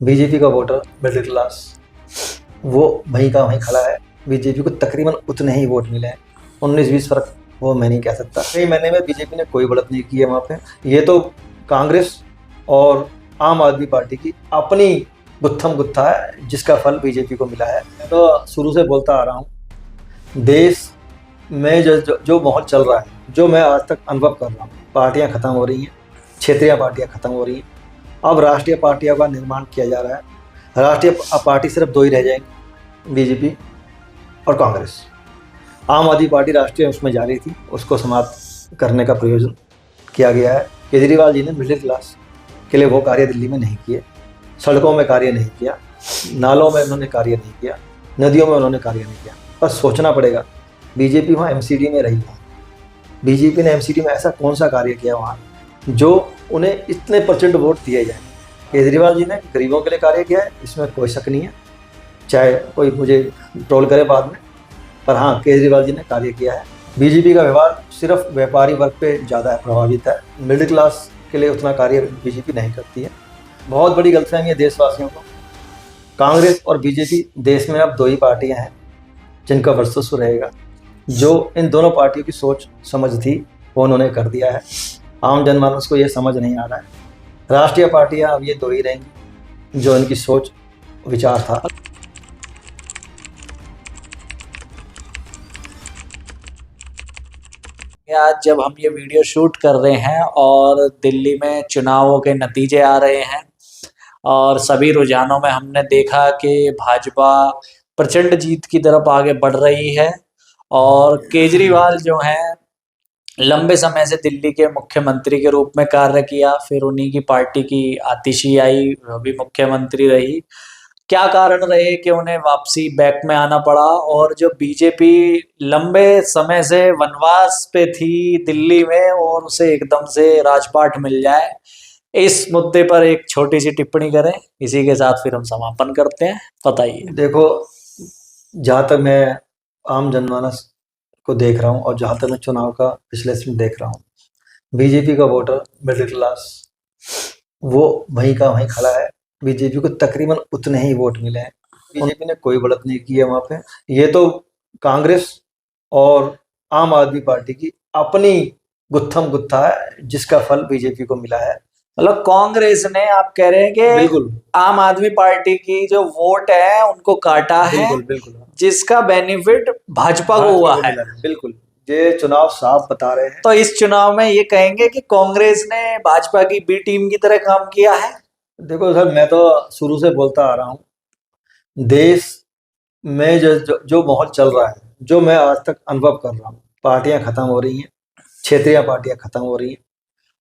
BJP का voter middle class वो वहीं का वहीं खड़ा है। बीजेपी को तकरीबन उतने ही वोट मिले हैं, 19-20 फर्क वो मैं नहीं कह सकता। कई महीने में बीजेपी ने कोई बढ़त नहीं की है वहाँ पे। ये तो कांग्रेस और आम आदमी पार्टी की अपनी गुत्थम गुत्था है जिसका फल बीजेपी को मिला है। मैं तो शुरू से बोलता आ रहा हूँ, देश में जो माहौल चल रहा है, जो मैं आज तक अनुभव कर रहा हूँ, पार्टियाँ खत्म हो रही हैं, क्षेत्रीय पार्टियाँ खत्म हो रही हैं, अब राष्ट्रीय पार्टियों का निर्माण किया जा रहा है। राष्ट्रीय पार्टी सिर्फ दो ही रह जाएंगी, बीजेपी और कांग्रेस। आम आदमी पार्टी राष्ट्रीय उसमें जा रही थी, उसको समाप्त करने का प्रयोजन किया गया है। केजरीवाल जी ने मिडिल क्लास के लिए वो कार्य दिल्ली में नहीं किए, सड़कों में कार्य नहीं किया, नालों में उन्होंने कार्य नहीं किया, नदियों में उन्होंने कार्य नहीं किया। बस सोचना पड़ेगा, बीजेपी वहाँ एमसीडी में रही है, बीजेपी ने एमसीडी में ऐसा कौन सा कार्य किया वहाँ जो उन्हें इतने % वोट दिए जाए। केजरीवाल जी ने गरीबों के लिए कार्य किया है, इसमें कोई शक नहीं है, चाहे कोई मुझे ट्रोल करे बाद में, पर हाँ, केजरीवाल जी ने कार्य किया है। बीजेपी का व्यवहार सिर्फ व्यापारी वर्ग पे ज़्यादा प्रभावित है, मिडिल क्लास के लिए उतना कार्य बीजेपी नहीं करती है। बहुत बड़ी गलतफहमी है देशवासियों को। कांग्रेस और बीजेपी देश में अब दो ही पार्टियां हैं जिनका वर्चस्व रहेगा। जो इन दोनों पार्टियों की सोच समझ थी वो उन्होंने कर दिया है। आम जनमानस को ये समझ नहीं आ रहा है। राष्ट्रीय पार्टियां अब ये दो ही रहेंगी जो इनकी सोच विचार था। आज जब हम ये वीडियो शूट कर रहे हैं और दिल्ली में चुनावों के नतीजे आ रहे हैं और सभी रुझानों में हमने देखा कि भाजपा प्रचंड जीत की तरफ आगे बढ़ रही है और केजरीवाल जो हैं लंबे समय से दिल्ली के मुख्यमंत्री के रूप में कार्य किया, फिर उन्हीं की पार्टी की आतिशी आई, वो भी मुख्यमंत्री रही। क्या कारण रहे कि उन्हें वापसी बैक में आना पड़ा? और जो बीजेपी लंबे समय से वनवास पे थी दिल्ली में और उसे एकदम से राजपाट मिल जाए, इस मुद्दे पर एक छोटी सी टिप्पणी करें, इसी के साथ फिर हम समापन करते हैं। बताइए। देखो, जहाँ तक मैं आम जनमानस को देख रहा हूँ और जहाँ तक मैं चुनाव का विश्लेषण देख रहा हूँ, बीजेपी का वोटर मिडिल क्लास वो वहीं का वहीं खड़ा है। बीजेपी को तकरीबन उतने ही वोट मिले हैं, बीजेपी ने कोई बढ़त नहीं की है वहाँ पे। ये तो कांग्रेस और आम आदमी पार्टी की अपनी गुत्थम गुत्था है जिसका फल बीजेपी को मिला है। मतलब कांग्रेस ने, आप कह रहे हैं कि बिल्कुल आम आदमी पार्टी की जो वोट है उनको काटा है, बिल्कुल बिल्कुल जिसका बेनिफिट भाजपा को हुआ है। बिल्कुल, ये चुनाव साफ बता रहे हैं। तो इस चुनाव में ये कहेंगे कि कांग्रेस ने भाजपा की बी टीम की तरह काम किया है। देखो सर, मैं तो शुरू से बोलता आ रहा हूँ, देश में जो माहौल चल रहा है, जो मैं आज तक अनुभव कर रहा हूँ, पार्टियां खत्म हो रही हैं, क्षेत्रीय पार्टियां खत्म हो रही हैं,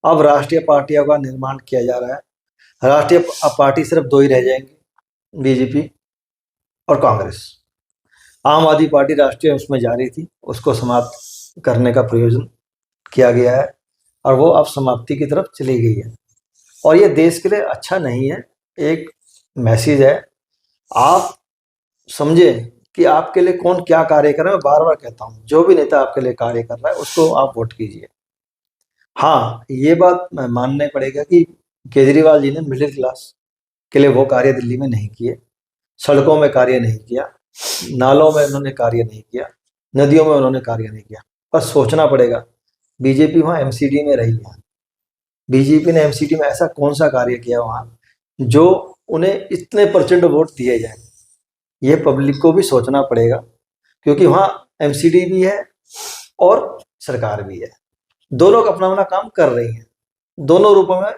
अब राष्ट्रीय पार्टियों का निर्माण किया जा रहा है। राष्ट्रीय पार्टी सिर्फ दो ही रह जाएंगी, बीजेपी और कांग्रेस। आम आदमी पार्टी राष्ट्रीय उसमें जा रही थी, उसको समाप्त करने का प्रयोजन किया गया है और वो अब समाप्ति की तरफ चली गई है और ये देश के लिए अच्छा नहीं है। एक मैसेज है, आप समझे कि आपके लिए कौन क्या कार्य कर रहा है। मैं बार बार कहता हूँ, जो भी नेता आपके लिए कार्य कर रहा है उसको आप वोट कीजिए। हाँ, ये बात मानने पड़ेगा कि केजरीवाल जी ने मिडिल क्लास के लिए वो कार्य दिल्ली में नहीं किए, सड़कों में कार्य नहीं किया, नालों में उन्होंने कार्य नहीं किया, नदियों में उन्होंने कार्य नहीं किया। बस सोचना पड़ेगा, बीजेपी वहाँ एमसीडी में रही है, बीजेपी ने एमसीडी में ऐसा कौन सा कार्य किया वहाँ जो उन्हें इतने % वोट दिए जाए। ये पब्लिक को भी सोचना पड़ेगा, क्योंकि वहाँ एमसीडी भी है और सरकार भी है, दोनों अपना अपना काम कर रही हैं। दोनों रूपों में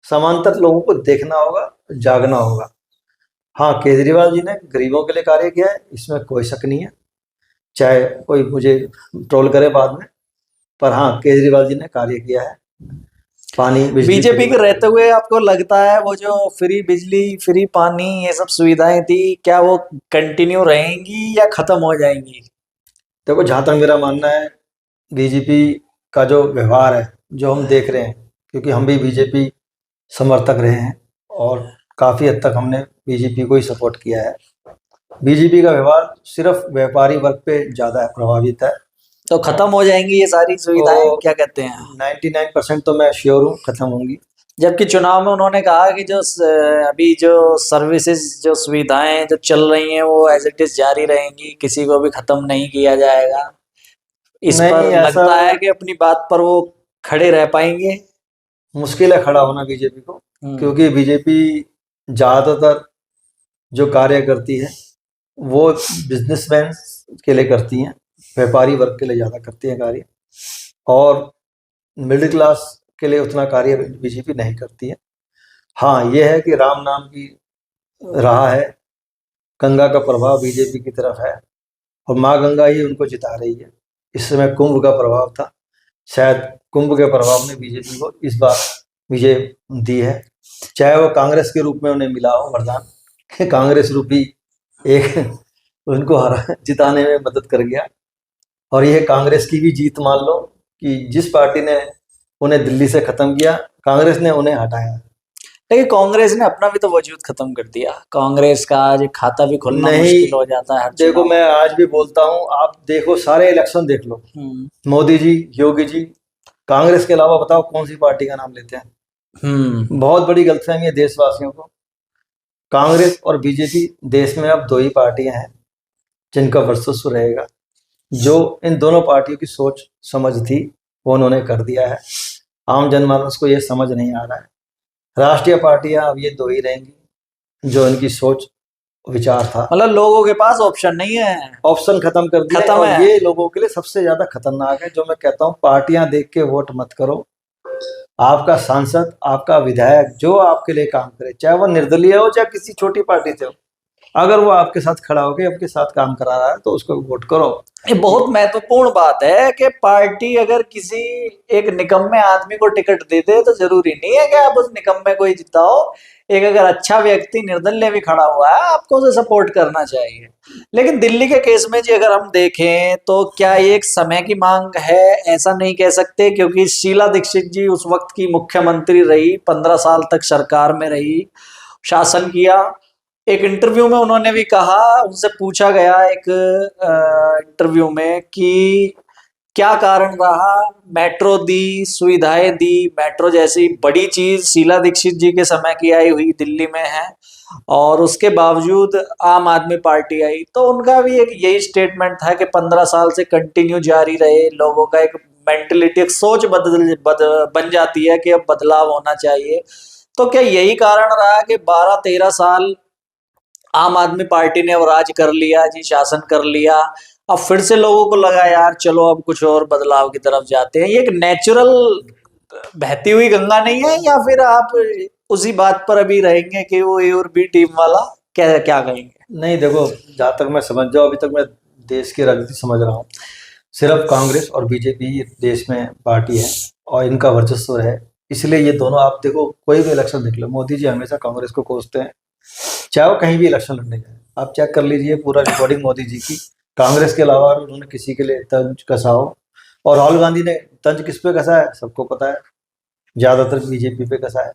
समांतर लोगों को देखना होगा, जागना होगा। हाँ, केजरीवाल जी ने गरीबों के लिए कार्य किया है, इसमें कोई शक नहीं है, चाहे कोई मुझे ट्रोल करे बाद में, पर हाँ, केजरीवाल जी ने कार्य किया है। पानी बीजेपी के रहते हुए आपको लगता है वो जो फ्री बिजली, फ्री पानी, ये सब सुविधाएं थी, क्या वो कंटिन्यू रहेंगी या खत्म हो जाएंगी? देखो, जहाँ तक मेरा मानना है, बीजेपी का जो व्यवहार है, जो हम देख रहे हैं, क्योंकि हम भी बीजेपी समर्थक रहे हैं और काफ़ी हद तक हमने बीजेपी को ही सपोर्ट किया है। बीजेपी का व्यवहार सिर्फ व्यापारी वर्ग पे ज़्यादा प्रभावित है। तो खत्म हो जाएंगी ये सारी सुविधाएं, क्या कहते हैं? 99% तो मैं श्योर हूँ खत्म होंगी। जबकि चुनाव में उन्होंने कहा कि जो अभी जो सर्विसेज जो सुविधाएं जो चल रही हैं वो एज इट इज जारी रहेंगी, किसी को भी खत्म नहीं किया जाएगा। इस नहीं, पर ऐसा लगता है कि अपनी बात पर वो खड़े रह पाएंगे। मुश्किल है खड़ा होना बीजेपी को, हम्म। क्योंकि बीजेपी ज़्यादातर जो कार्य करती है वो बिजनेसमैन के लिए करती हैं, व्यापारी वर्ग के लिए ज़्यादा करती हैं कार्य, और मिडिल क्लास के लिए उतना कार्य बीजेपी नहीं करती है। हाँ, ये है कि राम नाम की रहा है, गंगा का प्रभाव बीजेपी की तरफ है, और माँ गंगा ही उनको जिता रही है। इस समय कुंभ का प्रभाव था, शायद कुंभ के प्रभाव ने बीजेपी को इस बार विजय दी है, चाहे वो कांग्रेस के रूप में उन्हें मिला हो वरदान। कांग्रेस रूपी एक उनको जिताने में मदद कर गया। और यह कांग्रेस की भी जीत मान लो कि जिस पार्टी ने उन्हें दिल्ली से खत्म किया, कांग्रेस ने उन्हें हटाया। लेकिन कांग्रेस ने अपना भी तो वजूद खत्म कर दिया। कांग्रेस का आज खाता भी खुलना नहीं, मुश्किल हो जाता है हर देखो चुनाव मैं आज भी बोलता हूँ, आप देखो सारे इलेक्शन देख लो, में। मोदी जी, योगी जी, कांग्रेस के अलावा बताओ कौन सी पार्टी का नाम लेते हैं? बहुत बड़ी गलतफहमी है देशवासियों को। कांग्रेस और बीजेपी देश में अब दो ही पार्टियां हैं जिनका वर्चस्व रहेगा। जो इन दोनों पार्टियों की सोच समझ थी वो उन्होंने कर दिया है। आम जनमानस को ये समझ नहीं आ रहा है। राष्ट्रीय पार्टियां अब ये दो ही रहेंगी जो इनकी सोच विचार था। मतलब लोगों के पास ऑप्शन नहीं है, ऑप्शन खत्म कर दिया, खत्म और है। ये लोगों के लिए सबसे ज्यादा खतरनाक है। जो मैं कहता हूँ, पार्टियां देख के वोट मत करो। आपका सांसद, आपका विधायक जो आपके लिए काम करे, चाहे वो निर्दलीय हो चाहे किसी छोटी पार्टी से हो, अगर वो आपके साथ खड़ा होकर आपके साथ काम करा रहा है तो उसको वोट करो। ये बहुत महत्वपूर्ण बात है कि पार्टी अगर किसी एक निकम्मे आदमी को टिकट दे दे तो जरूरी नहीं है कि आप उस निकम्मे को ही जिताओ। एक अगर अच्छा व्यक्ति निर्दलीय भी खड़ा हुआ है, आपको उसे सपोर्ट करना चाहिए। लेकिन दिल्ली के केस में जी अगर हम देखें तो क्या ये एक समय की मांग है? ऐसा नहीं कह सकते, क्योंकि शीला दीक्षित जी उस वक्त की मुख्यमंत्री रही, 15 साल तक सरकार में रही, शासन किया। एक इंटरव्यू में उन्होंने भी कहा, उनसे पूछा गया एक इंटरव्यू में कि क्या कारण रहा, मेट्रो दी, सुविधाएं दी, मेट्रो जैसी बड़ी चीज शीला दीक्षित जी के समय की आई हुई दिल्ली में है, और उसके बावजूद आम आदमी पार्टी आई। तो उनका भी एक यही स्टेटमेंट था कि 15 साल से कंटिन्यू जारी रहे। लोगों का एक मेंटलिटी, एक सोच बन जाती है कि अब बदलाव होना चाहिए। तो क्या यही कारण रहा कि 12-13 साल आम आदमी पार्टी ने वो राज कर लिया जी, शासन कर लिया, अब फिर से लोगों को लगा यार चलो अब कुछ और बदलाव की तरफ जाते हैं? ये एक नेचुरल बहती हुई गंगा नहीं है, या फिर आप उसी बात पर अभी रहेंगे कि वो ए और बी टीम वाला क्या क्या कहेंगे? नहीं, देखो जहाँ तक मैं समझ जाऊँ, अभी तक मैं देश की राजनीति समझ रहा हूँ, सिर्फ कांग्रेस और बीजेपी ही देश में पार्टी है और इनका वर्चस्व है। इसलिए ये दोनों, आप देखो कोई भी इलेक्शन देख लो, मोदी जी हमेशा कांग्रेस को कोसते हैं, चाहे वो कहीं भी इलेक्शन लड़ने जाए। आप चेक कर लीजिए पूरा रिकॉर्डिंग मोदी जी की, कांग्रेस के अलावा उन्होंने किसी के लिए तंज कसा हो। और राहुल गांधी ने तंज किस पे कसा है सबको पता है, ज्यादातर बीजेपी पे कसा है।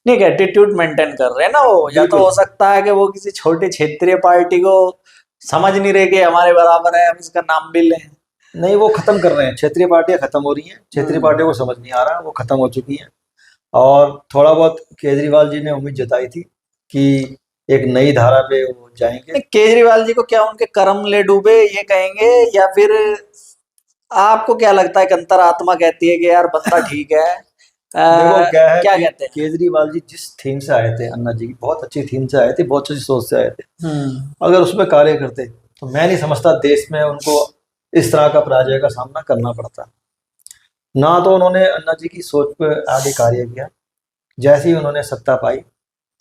नहीं, एटीट्यूड मेंटेन कर रहे हैं ना वो। या तो बिल्कुल। हो सकता है कि वो किसी छोटी क्षेत्रीय पार्टी को समझ नहीं रहे कि हमारे बराबर है, हम इसका नाम भी लें। नहीं, वो खत्म कर रहे हैं, क्षेत्रीय पार्टियां खत्म हो रही हैं, क्षेत्रीय पार्टियों को समझ नहीं आ रहा, वो खत्म हो चुकी हैं। और थोड़ा बहुत केजरीवाल जी ने उम्मीद जताई थी कि एक नई धारा पे वो जाएंगे। नहीं, केजरीवाल जी को क्या उनके कर्म ले डूबे ये कहेंगे, या फिर आपको क्या लगता है कि अंतरात्मा कहती है कि यार बंदा ठीक है? देखो क्या है क्या कि कहते हैं? केजरीवाल जी जिस थीम से आए थे, अन्ना जी की बहुत अच्छी थीम से आए थे, बहुत अच्छी सोच से आए थे, हम्म। अगर उसमें कार्य करते तो मैं नहीं समझता देश में उनको इस तरह का पराजय का सामना करना पड़ता। ना तो उन्होंने अन्ना जी की सोच पर आगे कार्य किया, जैसे ही उन्होंने सत्ता पाई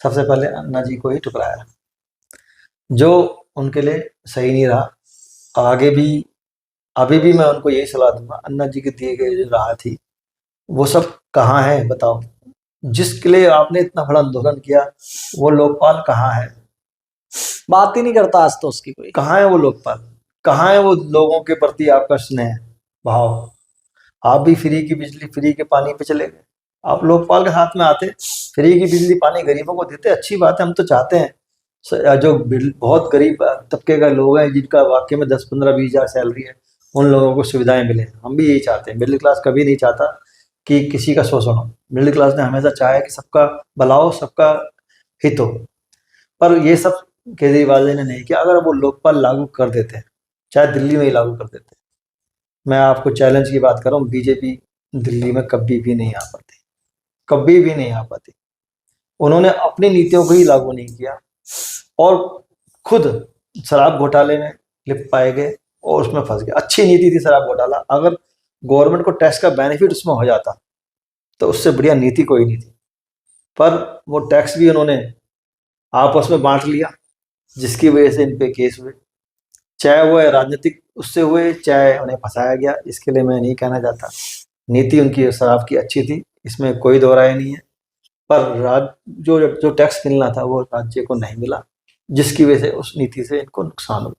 सबसे पहले अन्ना जी को ही ठुकराया, जो उनके लिए सही नहीं रहा। आगे भी, अभी भी मैं उनको यही सलाह दूंगा, अन्ना जी के दिए गए जो राह थी वो सब कहाँ है बताओ। जिसके लिए आपने इतना बड़ा आंदोलन किया वो लोकपाल कहाँ है? बात ही नहीं करता आज तो उसकी कोई। कहाँ है वो लोकपाल? कहाँ है वो लोगों के प्रति आपका स्नेह भाव? आप भी फ्री की बिजली, फ्री के पानी पे चले गए। आप लोकपाल के साथ में आते, फ्री की बिजली पानी गरीबों को देते, अच्छी बात है, हम तो चाहते हैं जो बहुत गरीब तबके का लोग हैं जिनका वाकई में 10-15-20 हज़ार सैलरी है, उन लोगों को सुविधाएं मिले। हम भी यही चाहते हैं, मिडिल क्लास कभी नहीं चाहता कि किसी का शोषण हो। मिडिल क्लास ने हमेशा चाहा है कि सबका भला हो, सबका हित हो। पर ये सब केजरीवाल जी ने नहीं किया। अगर वो लोकपाल लागू कर देते, चाहे दिल्ली में ही लागू कर देते, मैं आपको चैलेंज की बात कर रहा हूँ, बीजेपी दिल्ली में कभी भी नहीं आ पाती, कभी भी नहीं आ पाती। उन्होंने अपनी नीतियों को ही लागू नहीं किया और खुद शराब घोटाले में लिप्त पाए गए और उसमें फंस गए। अच्छी नीति थी शराब घोटाला, अगर गवर्नमेंट को टैक्स का बेनिफिट उसमें हो जाता तो उससे बढ़िया नीति कोई नहीं थी। पर वो टैक्स भी उन्होंने आपस में बांट लिया, जिसकी वजह से इन पे केस हुए, चाहे वो राजनीतिक उससे हुए, चाहे उन्हें फंसाया गया। इसके लिए मैं नहीं कहना चाहता, नीति उनकी शराब की अच्छी थी, इसमें कोई दो राय नहीं है। पर जो जो टैक्स मिलना था वो राज्य को नहीं मिला, जिसकी वजह से उस नीति से इनको नुकसान हुआ।